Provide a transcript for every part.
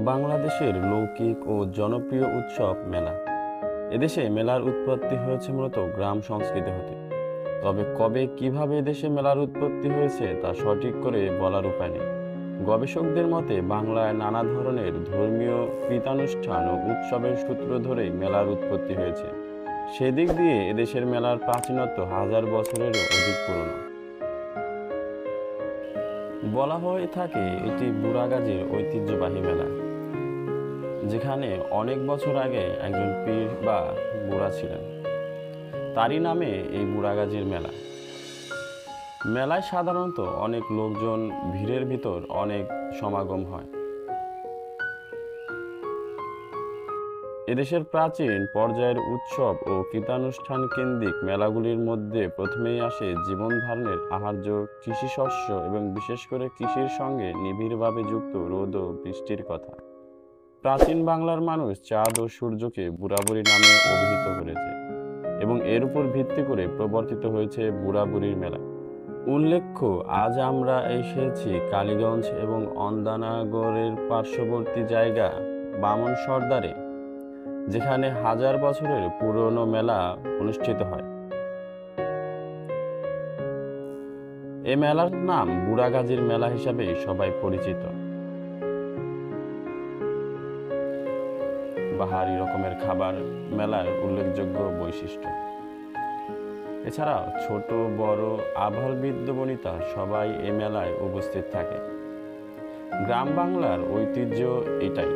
বাংলাদেশের লৌকিক ও জনপ্রিয় উৎসব মেলা। এদেশে মেলার উৎপত্তি হয়েছে মূলত গ্রাম সংস্কৃতি হতে। তবে কবে কিভাবে এদেশে মেলার উৎপত্তি হয়েছে তা সঠিক করে বলার উপায় নেই। গবেষকদের মতে বাংলায় নানা ধরনের ধর্মীয় রীতানুষ্ঠান ও উৎসবের সূত্র ধরেই মেলার উৎপত্তি হয়েছে। সেদিক দিয়ে এদেশের মেলার প্রাচীনত্ব হাজার বছরেরও অধিক পুরনো। বলা হয়ে থাকে এটি বুড়াগাজীর ঐতিহ্যবাহী মেলা, যেখানে অনেক বছর আগে একজন পীর বা বুড়া ছিলেন, তারই নামে এই বুড়াগাজীর মেলা। মেলায় সাধারণত অনেক লোকজন, ভিড়ের ভিতর অনেক সমাগম হয়। এদেশের প্রাচীন পর্যায়ের উৎসব ও কীর্তানুষ্ঠান কেন্দ্রিক মেলাগুলির মধ্যে প্রথমেই আসে জীবন ধারণের আহার্য কৃষি শস্য এবং বিশেষ করে কৃষির সঙ্গে নিবিড়ভাবে যুক্ত রোদ ও বৃষ্টির কথা। প্রাচীন বাংলার মানুষ চাঁদ ও সূর্যকে বুড়াবুড়ি নামে অভিহিত করেছে এবং এর উপর ভিত্তি করে প্রবর্তিত হয়েছে বুড়াবুড়ির মেলা। উল্লেখ্য, আজ আমরা এসেছি কালীগঞ্জ এবং অন্দানাগরের পার্শ্ববর্তী জায়গা বামন সর্দারে, যেখানে হাজার বছরের পুরনো মেলা অনুষ্ঠিত হয়। এ মেলার নাম বুড়াগাজীর মেলা হিসাবে সবাই পরিচিত। বাহারি রকমের খাবার মেলার উল্লেখযোগ্য বৈশিষ্ট্য। এছাড়াও ছোট বড় আবাল বৃদ্ধ বনিতা সবাই এ মেলায় উপস্থিত থাকে। গ্রাম বাংলার ঐতিহ্য এটাই।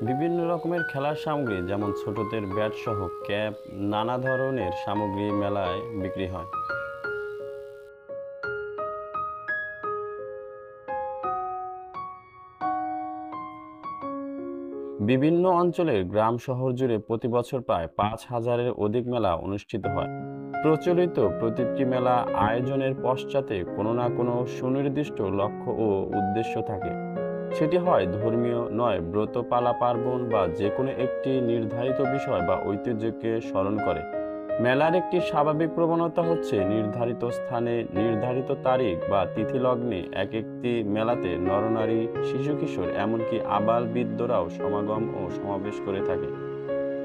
বিভিন্ন রকমের খেলার সামগ্রী যেমন ছোটদের ব্যাট সহ ক্যাপ, নানা ধরনের সামগ্রী মেলায় বিক্রি হয়। বিভিন্ন অঞ্চলের গ্রাম শহর জুড়ে প্রতি বছর প্রায় 5,000-এর অধিক মেলা অনুষ্ঠিত হয়। প্রচলিত প্রতিটি মেলা আয়োজনের পশ্চাতে কোনো না কোনো সুনির্দিষ্ট লক্ষ্য ও উদ্দেশ্য থাকে। সেটি হয় ধর্মীয়, নয় ব্রত, পালা, পার্বণ বা যে কোনো একটি নির্ধারিত বিষয় বা ঐতিহ্যকে স্মরণ করে। মেলার একটি স্বাভাবিক প্রবণতা হচ্ছে নির্ধারিত স্থানে, নির্ধারিত তারিখ বা তিথি লগ্নে এক একটি মেলাতে নরনারী, শিশু কিশোর এমনকি আবাল বৃদ্ধরাও সমাগম ও সমাবেশ করে থাকে।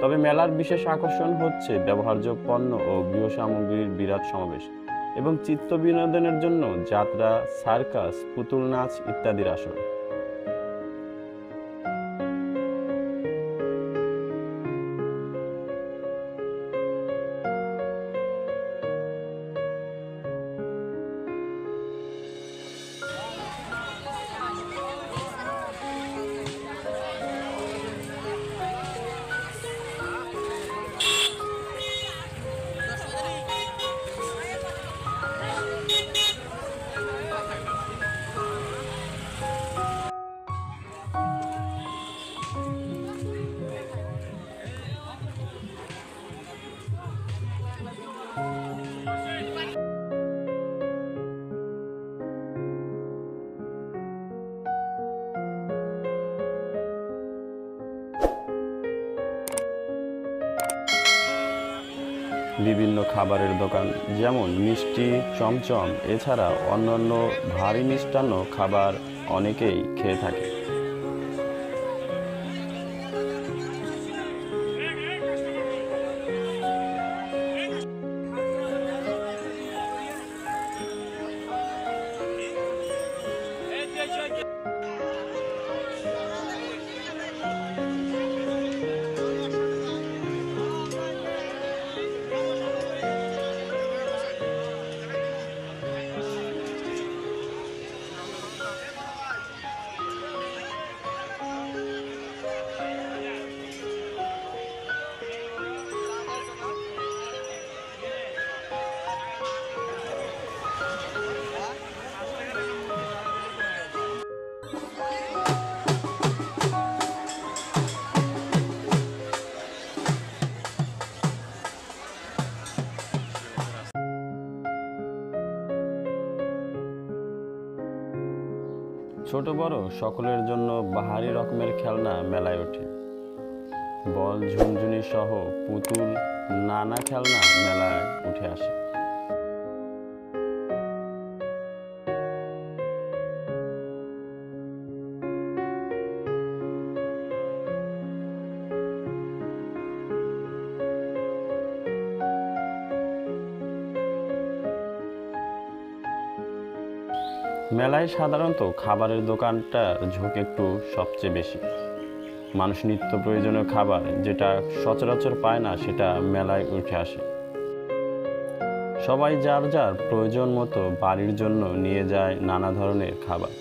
তবে মেলার বিশেষ আকর্ষণ হচ্ছে ব্যবহার্য পণ্য ও গৃহ সামগ্রীর বিরাট সমাবেশ এবং চিত্ত বিনোদনের জন্য যাত্রা, সার্কাস, পুতুল নাচ ইত্যাদির আসর। বিভিন্ন খাবারের দোকান যেমন মিষ্টি, চমচম, এছাড়া অন্যান্য ভারী মিষ্টান্ন খাবার অনেকেই খেয়ে থাকে। ছোট বড় সকলের জন্য বাহারি রকমের খেলনা মেলায় ওঠে। বল, ঝুনঝুনি সহ পুতুল, নানা খেলনা মেলায় উঠে আসে। মেলায় সাধারণত খাবারের দোকানটার ঝোঁক একটু সবচেয়ে বেশি। মানুষ নিত্য প্রয়োজনীয় খাবার যেটা সচরাচর পায় না সেটা মেলায় উঠে আসে। সবাই যার যার প্রয়োজন মতো বাড়ির জন্য নিয়ে যায় নানা ধরনের খাবার।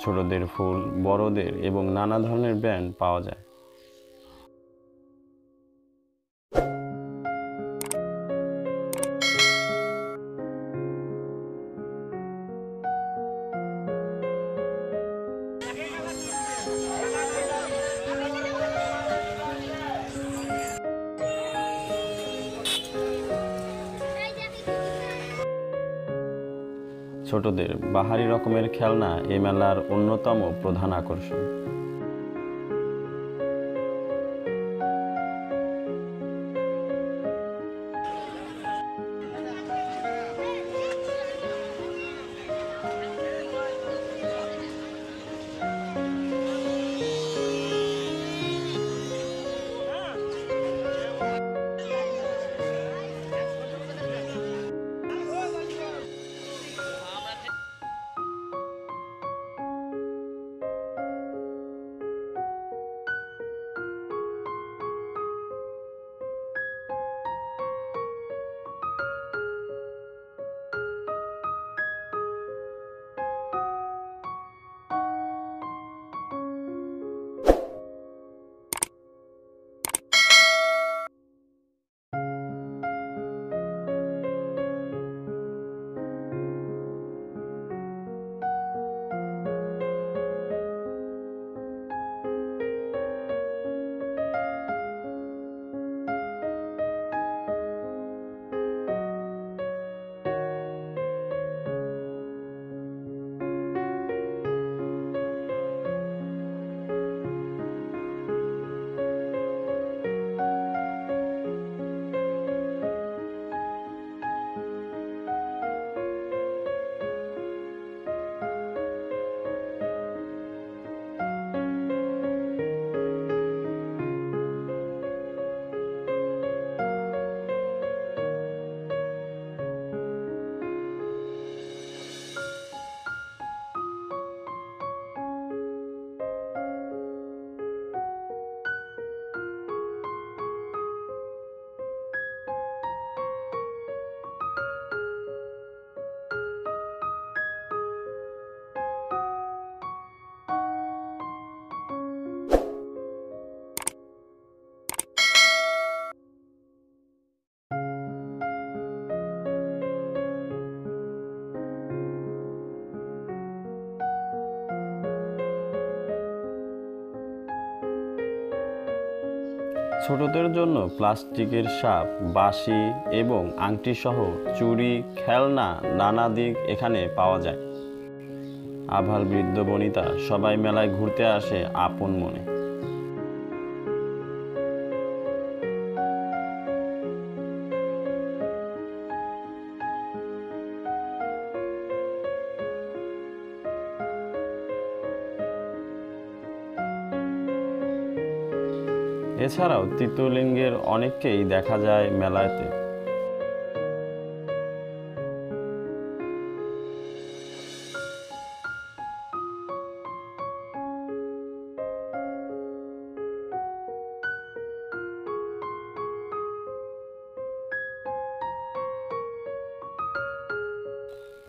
ছোটদের ফুল, বড়দের এবং নানা ধরনের ব্র্যান্ড পাওয়া যায়। ছোটদের বাহারি রকমের খেলনা এই মেলার অন্যতম প্রধান আকর্ষণ। ছোটদের জন্য প্লাস্টিকের সাপ, বাঁশি এবং আংটি সহ চুড়ি, খেলনা নানা দিক এখানে পাওয়া যায়। আভাল বৃদ্ধ বনিতা সবাই মেলায় ঘুরতে আসে আপন মনে। এছাড়াও তৃতীয় অনেককেই দেখা যায় মেলাতে।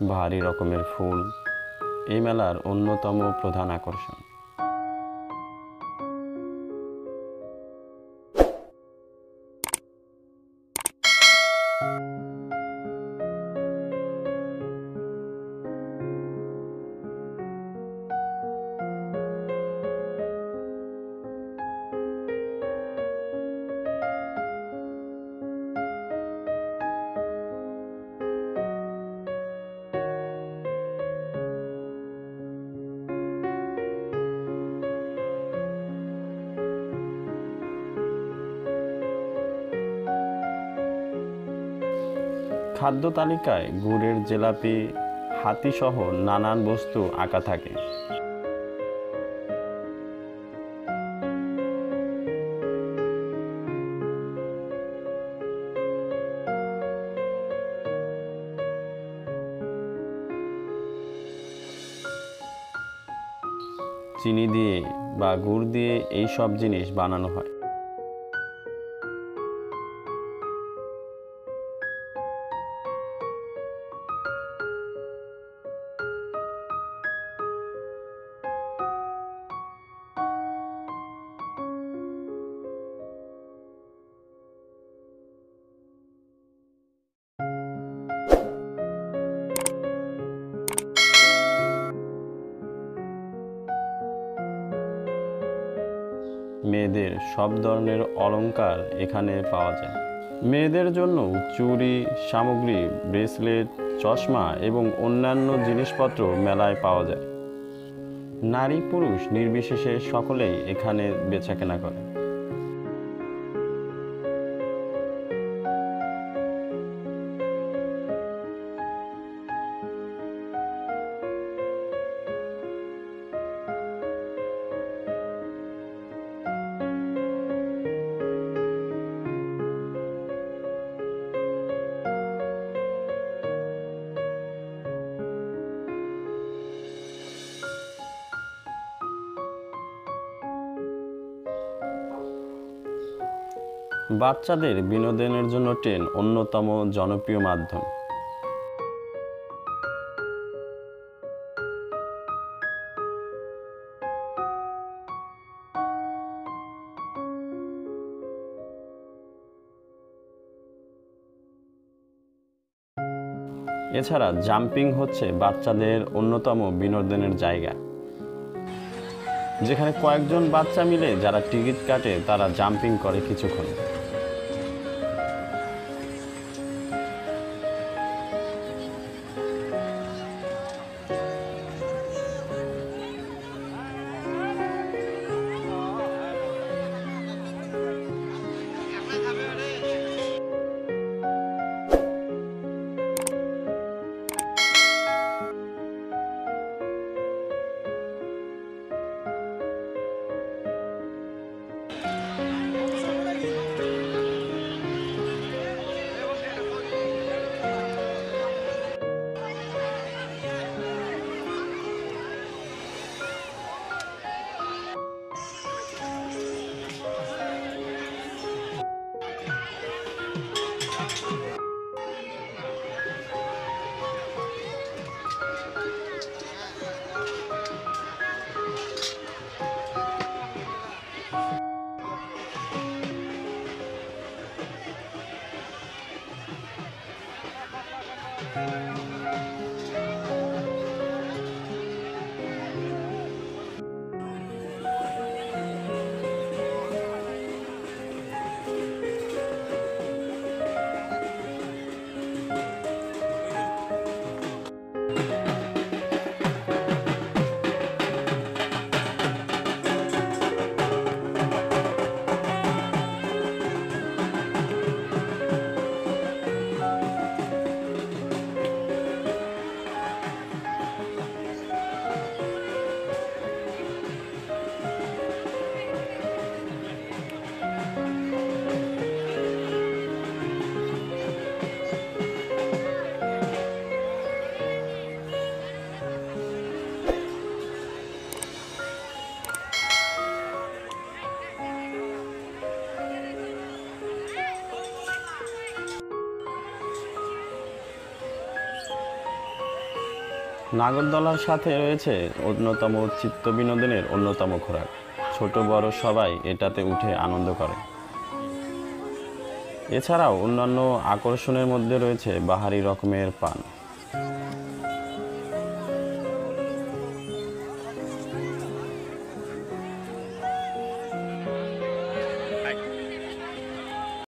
ভারী রকমের ফুল এই মেলার অন্যতম প্রধান আকর্ষণ। খাদ্য তালিকায় গুড়ের জিলাপি, হাতিসহ নানান বস্তু আঁকা থাকে। চিনি দিয়ে বা গুড় দিয়ে এই সব জিনিস বানানো হয়। মেয়েদের সব ধরনের অলংকার এখানে পাওয়া যায়। মেয়েদের জন্য চুড়ি, সামগ্রী, ব্রেসলেট, চশমা এবং অন্যান্য জিনিসপত্র মেলায় পাওয়া যায়। নারী পুরুষ নির্বিশেষে সকলেই এখানে বেচাকেনা করে। বাচ্চাদের বিনোদনের জন্য ট্রেন অন্যতম জনপ্রিয় মাধ্যম। এছাড়া জাম্পিং হচ্ছে বাচ্চাদের অন্যতম বিনোদনের জায়গা, যেখানে কয়েকজন বাচ্চা মিলে যারা টিকিট কাটে তারা জাম্পিং করে কিছুক্ষণ। নাগরদোলার সাথে রয়েছে অন্যতম চিত্ত বিনোদনের অন্যতম খোরাক। ছোট বড় সবাই এটাতে উঠে আনন্দ করে। এছাড়াও অন্যান্য আকর্ষণের মধ্যে রয়েছে বাহারি রকমের পান।